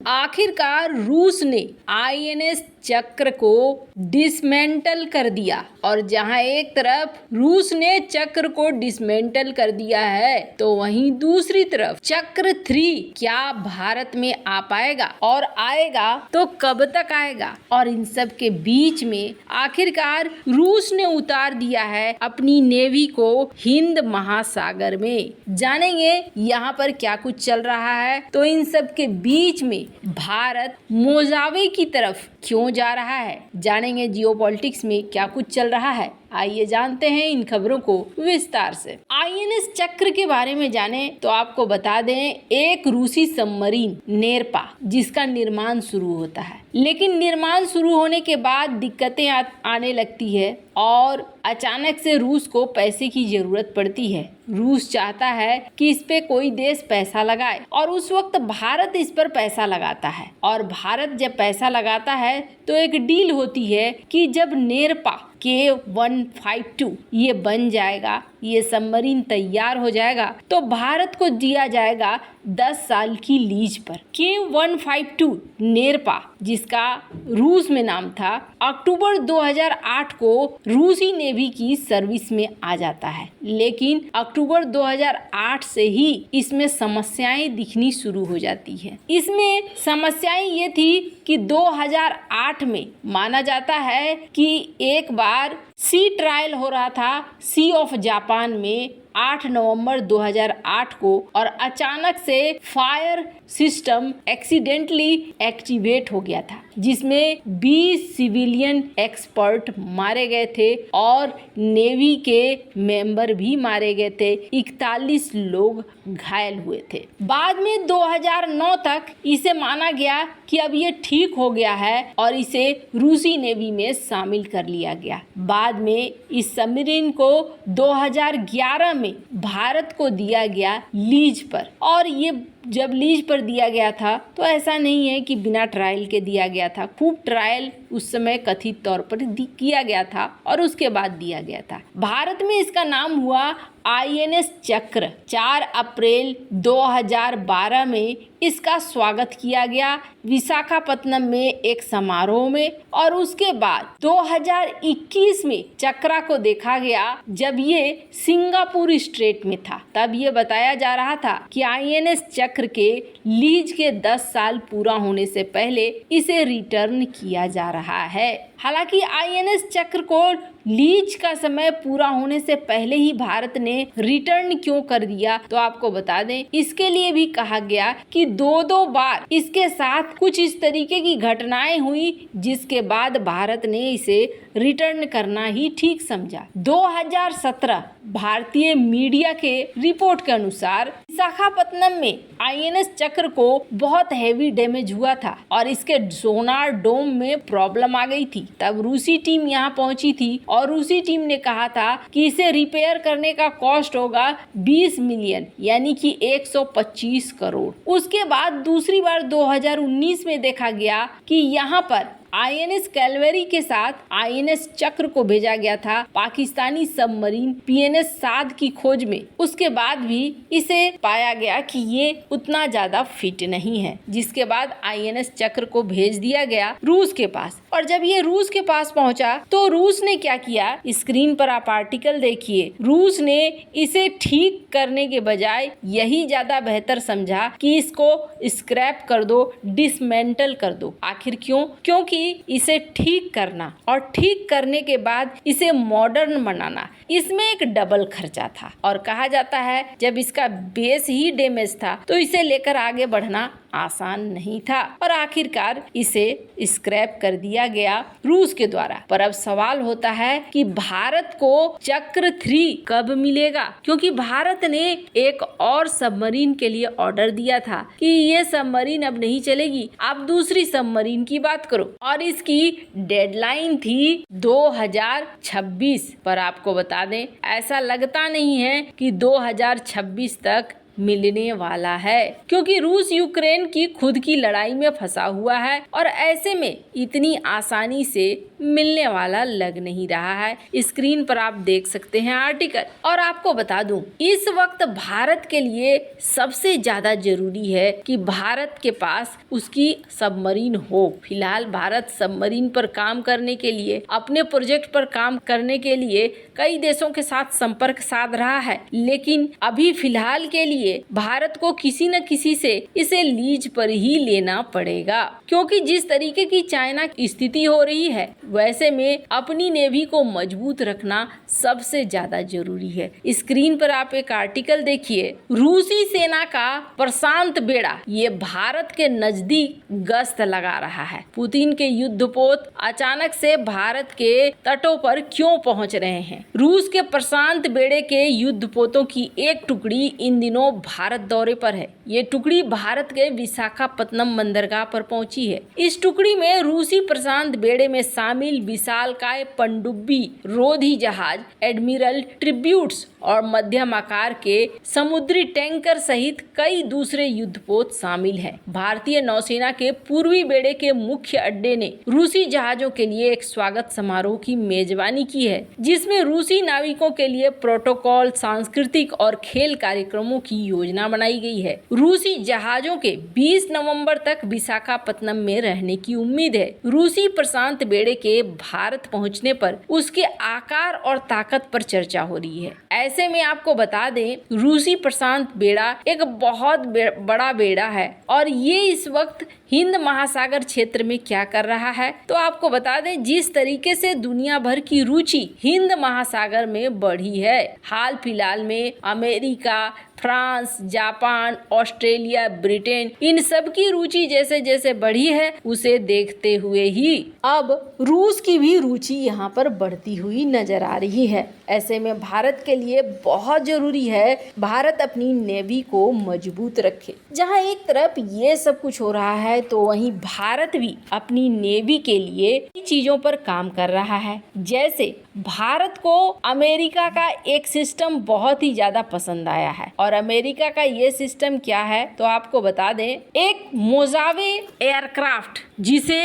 आखिरकार रूस ने आईएनएस चक्र को डिसमेंटल कर दिया। और जहां एक तरफ रूस ने चक्र को डिसमेंटल कर दिया है, तो वहीं दूसरी तरफ चक्र 3 क्या भारत में आ पाएगा, और आएगा तो कब तक आएगा। और इन सब के बीच में आखिरकार रूस ने उतार दिया है अपनी नेवी को हिंद महासागर में। जानेंगे यहाँ पर क्या कुछ चल रहा है। तो इन सब के बीच में भारत मोजावे की तरफ क्यों जा रहा है, जानेंगे जियोपॉलिटिक्स में क्या कुछ चल रहा है। आइए जानते हैं इन खबरों को विस्तार से। आईएनएस चक्र के बारे में जाने तो आपको बता दें, एक रूसी सबमरीन नेरपा जिसका निर्माण शुरू होता है, लेकिन निर्माण शुरू होने के बाद दिक्कतें आने लगती है और अचानक से रूस को पैसे की जरूरत पड़ती है। रूस चाहता है कि इस पे कोई देश पैसा लगाए, और उस वक्त भारत इस पर पैसा लगाता है। और भारत जब पैसा लगाता है तो एक डील होती है कि जब नेरपा K152 ये बन जाएगा, ये सबमरीन तैयार हो जाएगा, तो भारत को दिया जाएगा 10 साल की लीज पर। K152 नेरपा, जिसका रूस में नाम था, अक्टूबर 2008 को रूसी नेवी की सर्विस में आ जाता है। लेकिन अक्टूबर 2008 से ही इसमें समस्याएं दिखनी शुरू हो जाती है। इसमें समस्याएं ये थी कि 2008 में माना जाता है कि एक बार सी ट्रायल हो रहा था सी ऑफ जापान में 8 नवंबर 2008 को, और अचानक से फायर सिस्टम एक्सीडेंटली एक्टिवेट हो गया था, जिसमें 20 सिविलियन एक्सपर्ट मारे गए थे और नेवी के मेंबर भी मारे गए थे। 41 लोग घायल हुए थे। बाद में 2009 तक इसे माना गया कि अब ये ठीक हो गया है और इसे रूसी नेवी में शामिल कर लिया गया। बाद में इस सबमरीन को 2011 में भारत को दिया गया लीज पर। और ये जब लीज पर दिया गया था तो ऐसा नहीं है कि बिना ट्रायल के दिया गया था। खूब ट्रायल उस समय कथित तौर पर किया गया था और उसके बाद दिया गया था। भारत में इसका नाम हुआ आईएनएस चक्र। 4 अप्रैल 2012 में इसका स्वागत किया गया विशाखापत्तनम में एक समारोह में, और उसके बाद 2021 में चक्रा को देखा गया जब ये सिंगापुर स्ट्रेट में था। तब ये बताया जा रहा था कि आईएनएस चक्र के लीज के 10 साल पूरा होने से पहले इसे रिटर्न किया जा रहा है। हालांकि आईएनएस चक्र को लीज का समय पूरा होने से पहले ही भारत ने रिटर्न क्यों कर दिया, तो आपको बता दें, इसके लिए भी कहा गया कि 2 बार इसके साथ कुछ इस तरीके की घटनाएं हुई, जिसके बाद भारत ने इसे रिटर्न करना ही ठीक समझा। 2017 भारतीय मीडिया के रिपोर्ट के अनुसार विशाखापत्तनम में आईएनएस चक्र को बहुत हैवी डैमेज हुआ था और इसके सोनार डोम में प्रॉब्लम आ गई थी। तब रूसी टीम यहाँ पहुंची थी और रूसी टीम ने कहा था कि इसे रिपेयर करने का कॉस्ट होगा 20 मिलियन, यानी कि 125 करोड़। उसके बाद दूसरी बार 2019 में देखा गया कि यहाँ पर आईएनएस कैलवेरी के साथ आईएनएस चक्र को भेजा गया था पाकिस्तानी सबमरीन पीएनएस साद की खोज में। उसके बाद भी इसे पाया गया कि ये उतना ज्यादा फिट नहीं है, जिसके बाद आईएनएस चक्र को भेज दिया गया रूस के पास। और जब ये रूस के पास पहुंचा तो रूस ने क्या किया, स्क्रीन पर आप आर्टिकल देखिए। रूस ने इसे ठीक करने के बजाय यही ज्यादा बेहतर समझा कि इसको स्क्रैप कर दो, डिसमेंटल कर दो। आखिर क्यों? क्योंकि इसे ठीक करना और ठीक करने के बाद इसे मॉडर्न बनाना, इसमें एक डबल खर्चा था। और कहा जाता है जब इसका बेस ही डैमेज था तो इसे लेकर आगे बढ़ना आसान नहीं था, और आखिरकार इसे स्क्रैप कर दिया गया रूस के द्वारा। पर अब सवाल होता है कि भारत को चक्र 3 कब मिलेगा, क्योंकि भारत ने एक और सबमरीन के लिए ऑर्डर दिया था कि ये सबमरीन अब नहीं चलेगी, आप दूसरी सबमरीन की बात करो, और इसकी डेडलाइन थी 2026। पर आपको बता दें, ऐसा लगता नहीं है कि 2026 तक मिलने वाला है, क्योंकि रूस यूक्रेन की खुद की लड़ाई में फंसा हुआ है और ऐसे में इतनी आसानी से मिलने वाला लग नहीं रहा है। स्क्रीन पर आप देख सकते हैं आर्टिकल। और आपको बता दूं, इस वक्त भारत के लिए सबसे ज्यादा जरूरी है कि भारत के पास उसकी सबमरीन हो। फिलहाल भारत सबमरीन पर काम करने के लिए, अपने प्रोजेक्ट पर काम करने के लिए कई देशों के साथ संपर्क साध रहा है, लेकिन अभी फिलहाल के लिए भारत को किसी न किसी से इसे लीज पर ही लेना पड़ेगा, क्योंकि जिस तरीके की चाइना की स्थिति हो रही है, वैसे में अपनी नेवी को मजबूत रखना सबसे ज्यादा जरूरी है। स्क्रीन पर आप एक आर्टिकल देखिए। रूसी सेना का प्रशांत बेड़ा ये भारत के नजदीक गश्त लगा रहा है। पुतिन के युद्धपोत अचानक से भारत के तटों पर क्यों पहुंच रहे हैं? रूस के प्रशांत बेड़े के युद्धपोतों की एक टुकड़ी इन दिनों भारत दौरे पर है। ये टुकड़ी भारत के विशाखापत्तनम बंदरगाह पर पहुंची है। इस टुकड़ी में रूसी प्रशांत बेड़े में शामिल विशालकाय पनडुब्बी रोधी जहाज, एडमिरल ट्रिब्यूट्स और मध्यम आकार के समुद्री टैंकर सहित कई दूसरे युद्धपोत शामिल हैं। भारतीय नौसेना के पूर्वी बेड़े के मुख्य अड्डे ने रूसी जहाजों के लिए एक स्वागत समारोह की मेजबानी की है, जिसमें रूसी नाविकों के लिए प्रोटोकॉल, सांस्कृतिक और खेल कार्यक्रमों की योजना बनाई गई है। रूसी जहाजों के 20 नवंबर तक विशाखापत्तनम में रहने की उम्मीद है। रूसी प्रशांत बेड़े के भारत पहुंचने पर उसके आकार और ताकत पर चर्चा हो रही है। ऐसे में आपको बता दें, रूसी प्रशांत बेड़ा एक बहुत बड़ा बेड़ा है और ये इस वक्त हिंद महासागर क्षेत्र में क्या कर रहा है, तो आपको बता दें, जिस तरीके से दुनिया भर की रुचि हिंद महासागर में बढ़ी है, हाल फिलहाल में America, France, Japan, Australia, Britain, इन सब की रुचि जैसे जैसे बढ़ी है, उसे देखते हुए ही अब रूस की भी रुचि यहाँ पर बढ़ती हुई नजर आ रही है। ऐसे में भारत के लिए बहुत जरूरी है भारत अपनी नेवी को मजबूत रखे। जहाँ एक तरफ ये सब कुछ हो रहा है, तो वहीं भारत भी अपनी नेवी के लिए चीजों पर काम कर रहा है। जैसे भारत को अमेरिका का एक सिस्टम बहुत ही ज्यादा पसंद आया है, और अमेरिका का ये सिस्टम क्या है, तो आपको बता दें, एक मोजावे एयरक्राफ्ट जिसे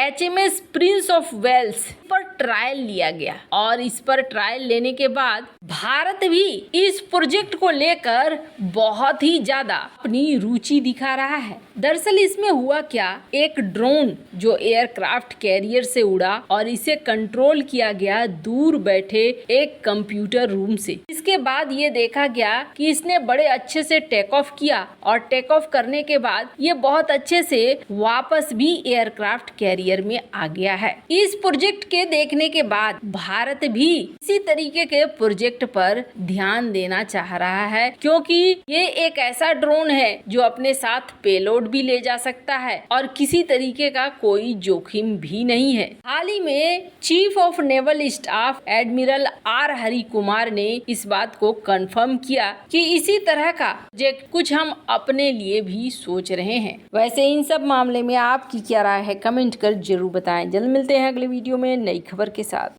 HMS प्रिंस ऑफ वेल्स पर ट्रायल लिया गया, और इस पर ट्रायल लेने के बाद भारत भी इस प्रोजेक्ट को लेकर बहुत ही ज्यादा अपनी रुचि दिखा रहा है। दरअसल इसमें हुआ क्या, एक ड्रोन जो एयरक्राफ्ट कैरियर से उड़ा और इसे कंट्रोल किया गया दूर बैठे एक कंप्यूटर रूम से। इसके बाद ये देखा गया कि इसने बड़े अच्छे से टेक ऑफ किया, और टेक ऑफ करने के बाद ये बहुत अच्छे से वापस भी एयरक्राफ्ट कैरियर में आ गया है। इस प्रोजेक्ट के देखने के बाद भारत भी इसी तरीके के प्रोजेक्ट पर ध्यान देना चाह रहा है, क्योंकि ये एक ऐसा ड्रोन है जो अपने साथ पेलोड भी ले जा सकता है और किसी तरीके का कोई जोखिम भी नहीं है। हाल ही में chief of naval staff admiral R Hari Kumar ने इस बात को कंफर्म किया कि इसी तरह का प्रोजेक्ट कुछ हम अपने लिए भी सोच रहे हैं। वैसे इन सब मामले में आपकी क्या राय है, कमेंट कर जरूर बताएं। जल्द मिलते हैं अगले वीडियो में नई खबर के साथ।